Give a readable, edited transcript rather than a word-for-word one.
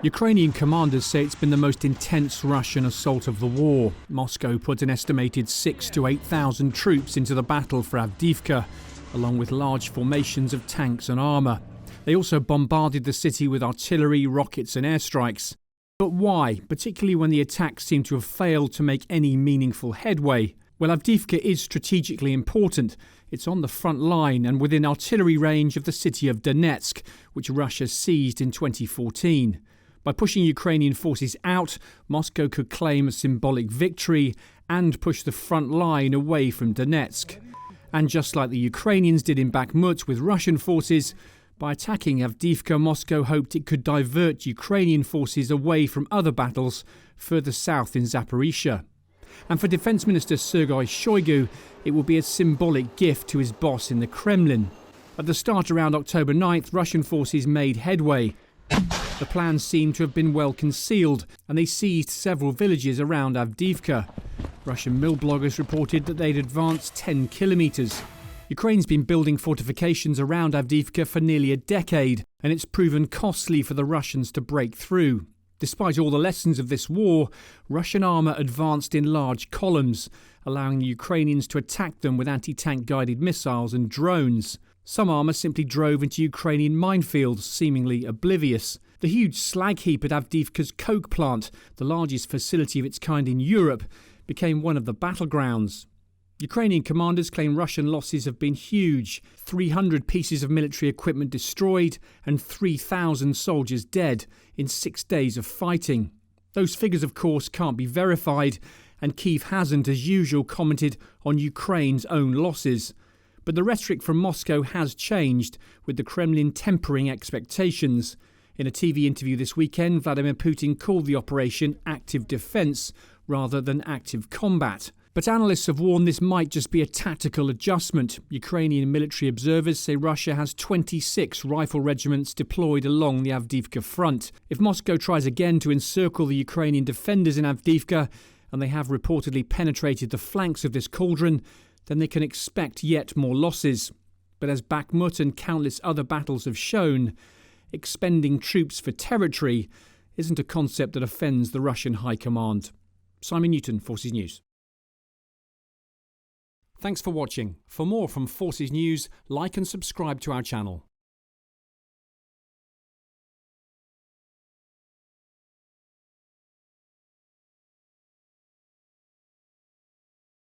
Ukrainian commanders say it's been the most intense Russian assault of the war. Moscow put an estimated 6,000 to 8,000 troops into the battle for Avdiivka, along with large formations of tanks and armour. They also bombarded the city with artillery, rockets and airstrikes. But why, particularly when the attacks seem to have failed to make any meaningful headway? Well, Avdiivka is strategically important. It's on the front line and within artillery range of the city of Donetsk, which Russia seized in 2014. By pushing Ukrainian forces out, Moscow could claim a symbolic victory and push the front line away from Donetsk. And just like the Ukrainians did in Bakhmut with Russian forces, by attacking Avdiivka, Moscow hoped it could divert Ukrainian forces away from other battles further south in Zaporizhia. And for Defence Minister Sergei Shoigu, it will be a symbolic gift to his boss in the Kremlin. At the start around October 9th, Russian forces made headway. The plans seem to have been well concealed, and they seized several villages around Avdiivka. Russian mill bloggers reported that they'd advanced 10 kilometres. Ukraine's been building fortifications around Avdiivka for nearly a decade, and it's proven costly for the Russians to break through. Despite all the lessons of this war, Russian armour advanced in large columns, allowing the Ukrainians to attack them with anti-tank guided missiles and drones. Some armour simply drove into Ukrainian minefields, seemingly oblivious. The huge slag heap at Avdiivka's coke plant, the largest facility of its kind in Europe, became one of the battlegrounds. Ukrainian commanders claim Russian losses have been huge: 300 pieces of military equipment destroyed and 3,000 soldiers dead in 6 days of fighting. Those figures, of course, can't be verified, and Kyiv hasn't, as usual, commented on Ukraine's own losses. But the rhetoric from Moscow has changed, with the Kremlin tempering expectations. In a TV interview this weekend, Vladimir Putin called the operation active defence rather than active combat. But analysts have warned this might just be a tactical adjustment. Ukrainian military observers say Russia has 26 rifle regiments deployed along the Avdiivka front. If Moscow tries again to encircle the Ukrainian defenders in Avdiivka, and they have reportedly penetrated the flanks of this cauldron, then they can expect yet more losses. But as Bakhmut and countless other battles have shown, expending troops for territory isn't a concept that offends the Russian High Command. Simon Newton, Forces News. Thanks for watching. For more from Forces News, like and subscribe to our channel.